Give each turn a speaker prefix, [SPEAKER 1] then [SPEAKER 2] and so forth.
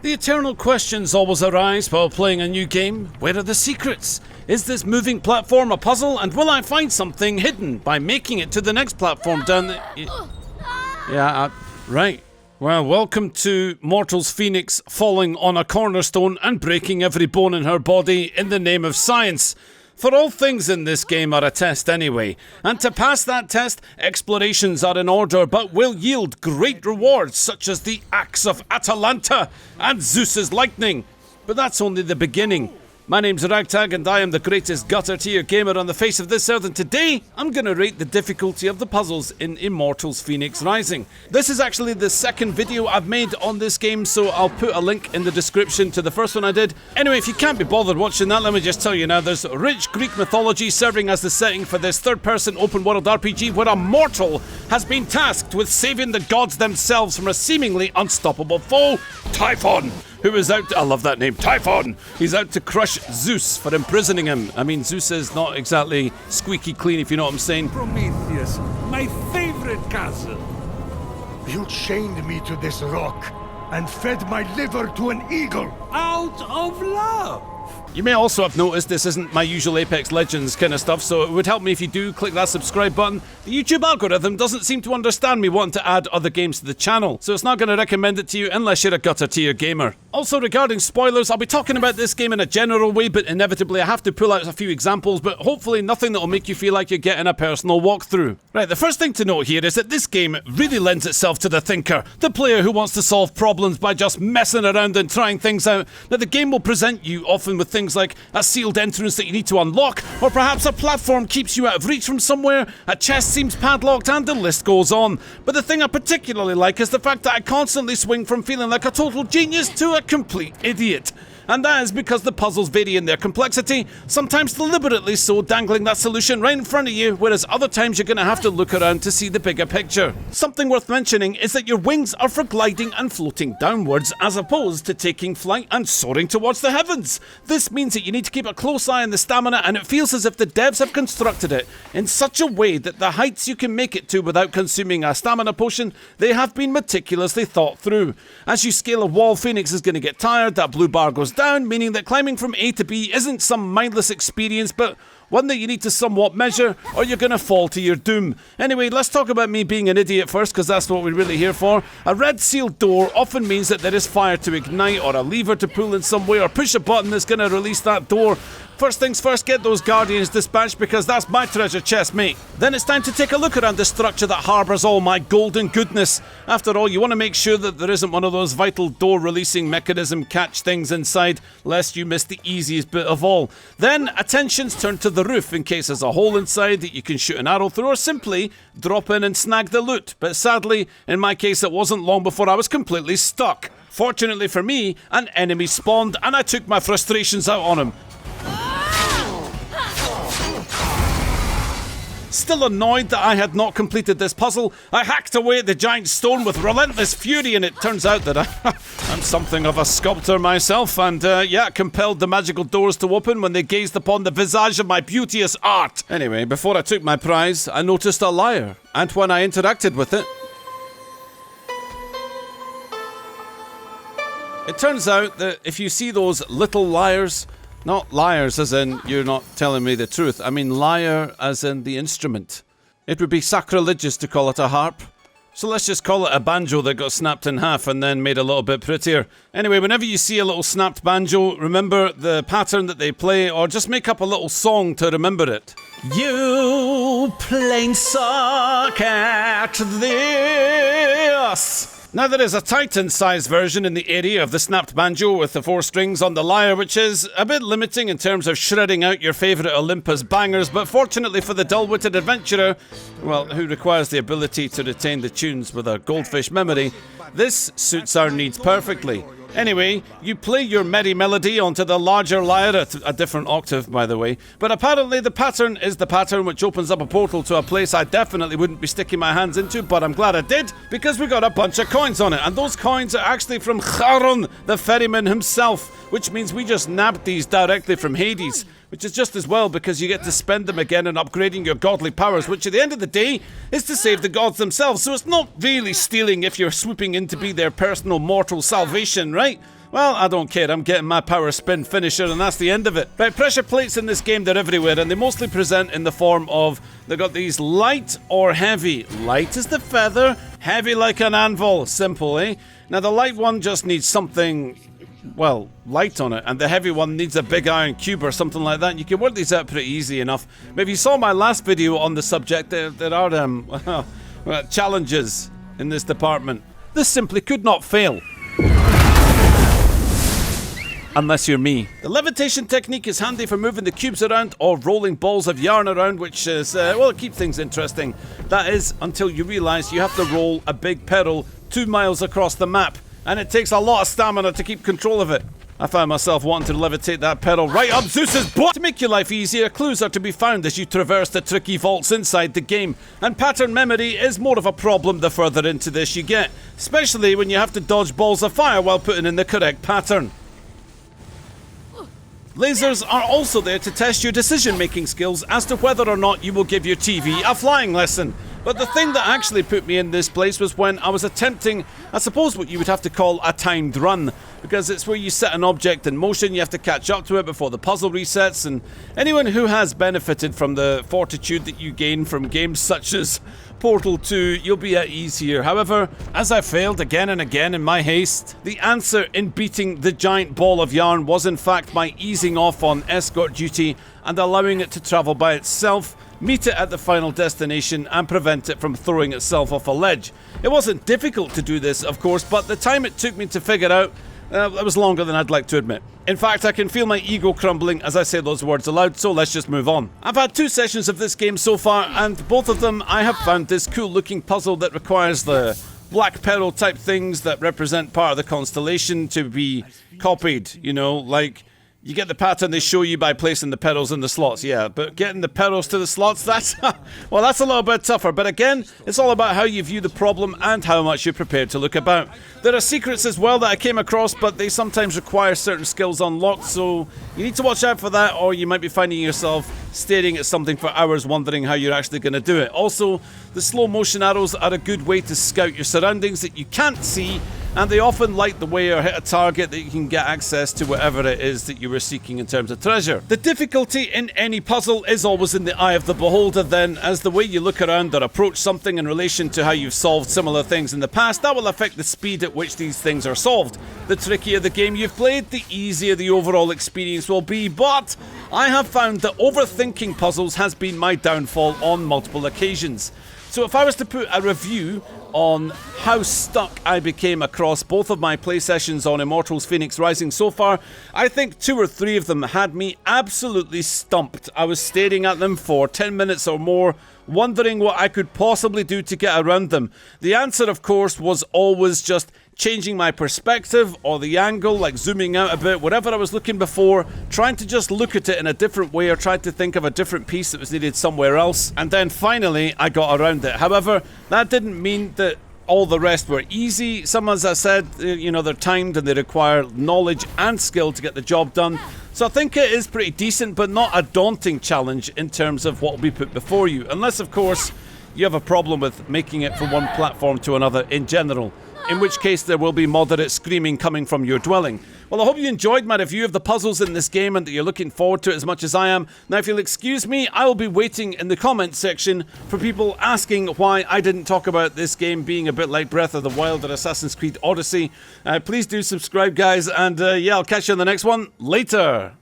[SPEAKER 1] The eternal questions always arise while playing a new game. Where are the secrets? Is this moving platform a puzzle, and will I find something hidden by making it to the next platform down the... Right. Well, welcome to Immortals Fenyx falling on a cornerstone and breaking every bone in her body in the name of science. For all things in this game are a test anyway, and to pass that test, explorations are in order but will yield great rewards such as the Axe of Atalanta and Zeus's Lightning. But that's only the beginning. My name's Ragtag and I am the greatest gutter tier gamer on the face of this earth, and today I'm going to rate the difficulty of the puzzles in Immortals Fenyx Rising. This is actually the second video I've made on this game, so I'll put a link in the description to the first one I did. Anyway, if you can't be bothered watching that, let me just tell you now, there's rich Greek mythology serving as the setting for this third-person open-world RPG where a mortal has been tasked with saving the gods themselves from a seemingly unstoppable foe, Typhon, who is out to, I love that name, Typhon! He's out to crush Zeus for imprisoning him. I mean, Zeus is not exactly squeaky clean, if you know what I'm saying.
[SPEAKER 2] Prometheus, my favorite cousin.
[SPEAKER 3] You chained me to this rock and fed my liver to an eagle.
[SPEAKER 2] Out of love.
[SPEAKER 1] You may also have noticed this isn't my usual Apex Legends kind of stuff, so it would help me if you do click that subscribe button. The YouTube algorithm doesn't seem to understand me wanting to add other games to the channel, so it's not going to recommend it to you unless you're a gutter tier gamer. Also, regarding spoilers, I'll be talking about this game in a general way, but inevitably I have to pull out a few examples, but hopefully nothing that will make you feel like you're getting a personal walkthrough. Right, the first thing to note here is that this game really lends itself to the thinker, the player who wants to solve problems by just messing around and trying things out. Now, the game will present you often with things like a sealed entrance that you need to unlock, or perhaps a platform keeps you out of reach from somewhere, a chest seems padlocked, and the list goes on. But the thing I particularly like is the fact that I constantly swing from feeling like a total genius to a complete idiot. And that is because the puzzles vary in their complexity, sometimes deliberately so, dangling that solution right in front of you, whereas other times you're going to have to look around to see the bigger picture. Something worth mentioning is that your wings are for gliding and floating downwards, as opposed to taking flight and soaring towards the heavens. This means that you need to keep a close eye on the stamina, and it feels as if the devs have constructed it in such a way that the heights you can make it to without consuming a stamina potion, they have been meticulously thought through. As you scale a wall, Phoenix is going to get tired, that blue bar goes down, meaning that climbing from A to B isn't some mindless experience, but one that you need to somewhat measure, or you're going to fall to your doom. Anyway, let's talk about me being an idiot first, because that's what we're really here for. A red sealed door often means that there is fire to ignite, or a lever to pull in some way, or push a button that's going to release that door. First things first, get those guardians dispatched, because that's my treasure chest, mate. Then it's time to take a look around the structure that harbours all my golden goodness. After all, you want to make sure that there isn't one of those vital door releasing mechanism catch things inside, lest you miss the easiest bit of all. Then attention's turned to the roof in case there's a hole inside that you can shoot an arrow through, or simply drop in and snag the loot. But sadly, in my case, it wasn't long before I was completely stuck. Fortunately for me, an enemy spawned and I took my frustrations out on him. Still annoyed that I had not completed this puzzle, I hacked away at the giant stone with relentless fury, and it turns out that I'm something of a sculptor myself, and compelled the magical doors to open when they gazed upon the visage of my beauteous art. Anyway, before I took my prize, I noticed a lyre, and when I interacted with it, it turns out that if you see those little lyres, not liars as in you're not telling me the truth, I mean lyre as in the instrument. It would be sacrilegious to call it a harp. So let's just call it a banjo that got snapped in half and then made a little bit prettier. Anyway, whenever you see a little snapped banjo, remember the pattern that they play, or just make up a little song to remember it. You plain suck at this. Now, there is a Titan-sized version in the area of the snapped banjo with the 4 strings on the lyre, which is a bit limiting in terms of shredding out your favourite Olympus bangers, but fortunately for the dull-witted adventurer, well, who requires the ability to retain the tunes with a goldfish memory, this suits our needs perfectly. Anyway, you play your merry melody onto the larger lyre at a different octave, by the way. But apparently the pattern is the pattern which opens up a portal to a place I definitely wouldn't be sticking my hands into, but I'm glad I did, because we got a bunch of coins on it. And those coins are actually from Charon, the ferryman himself, which means we just nabbed these directly from Hades. Which is just as well, because you get to spend them again on upgrading your godly powers, which at the end of the day is to save the gods themselves, so it's not really stealing if you're swooping in to be their personal mortal salvation, right? Well, I don't care, I'm getting my power spin finisher and that's the end of it. Right, pressure plates in this game, they're everywhere, and they mostly present in the form of, they've got these light or heavy. Light as the feather, heavy like an anvil. Simple, eh? Now the light one just needs something, well, light on it, and the heavy one needs a big iron cube or something like that. And you can work these out pretty easy enough. But if you saw my last video on the subject, there are challenges in this department. This simply could not fail. Unless you're me. The levitation technique is handy for moving the cubes around or rolling balls of yarn around, which is, well, it keeps things interesting. That is, until you realise you have to roll a big pedal 2 miles across the map. And it takes a lot of stamina to keep control of it. I found myself wanting to levitate that pedal right up Zeus's butt! To make your life easier, clues are to be found as you traverse the tricky vaults inside the game, and pattern memory is more of a problem the further into this you get, especially when you have to dodge balls of fire while putting in the correct pattern. Lasers are also there to test your decision-making skills as to whether or not you will give your TV a flying lesson. But the thing that actually put me in this place was when I was attempting, I suppose what you would have to call a timed run, because it's where you set an object in motion, you have to catch up to it before the puzzle resets, and anyone who has benefited from the fortitude that you gain from games such as Portal 2, you'll be at ease here. However, as I failed again and again in my haste, the answer in beating the giant ball of yarn was in fact my easing off on escort duty and allowing it to travel by itself, meet it at the final destination, and prevent it from throwing itself off a ledge. It wasn't difficult to do this, of course, but the time it took me to figure out, it was longer than I'd like to admit. In fact, I can feel my ego crumbling as I say those words aloud, so let's just move on. I've had 2 sessions of this game so far, and both of them I have found this cool looking puzzle that requires the black pearl type things that represent part of the constellation to be copied, you know, like you get the pattern they show you by placing the petals in the slots, yeah, but getting the petals to the slots, that's, well, that's a little bit tougher, but again, it's all about how you view the problem and how much you're prepared to look about. There are secrets as well that I came across, but they sometimes require certain skills unlocked, so you need to watch out for that, or you might be finding yourself staring at something for hours wondering how you're actually going to do it. Also, the slow motion arrows are a good way to scout your surroundings that you can't see, and they often light the way or hit a target that you can get access to whatever it is that you were seeking in terms of treasure. The difficulty in any puzzle is always in the eye of the beholder then, as the way you look around or approach something in relation to how you've solved similar things in the past, that will affect the speed at which these things are solved. The trickier the game you've played, the easier the overall experience will be, but I have found that overthinking puzzles has been my downfall on multiple occasions. So if I was to put a review on how stuck I became across both of my play sessions on Immortals Fenyx Rising so far, I think 2 or 3 of them had me absolutely stumped. I was staring at them for 10 minutes or more, wondering what I could possibly do to get around them. The answer, of course, was always just changing my perspective or the angle, like zooming out a bit, whatever I was looking before, trying to just look at it in a different way or try to think of a different piece that was needed somewhere else, and then finally I got around it. However, that didn't mean that all the rest were easy. Some, as I said, you know, they're timed and they require knowledge and skill to get the job done. So I think it is pretty decent, but not a daunting challenge in terms of what will be put before you, unless of course you have a problem with making it from one platform to another in general, in which case there will be moderate screaming coming from your dwelling. Well, I hope you enjoyed my review of the puzzles in this game and that you're looking forward to it as much as I am. Now, if you'll excuse me, I will be waiting in the comments section for people asking why I didn't talk about this game being a bit like Breath of the Wild or Assassin's Creed Odyssey. Please do subscribe, guys, and yeah, I'll catch you in the next one. Later!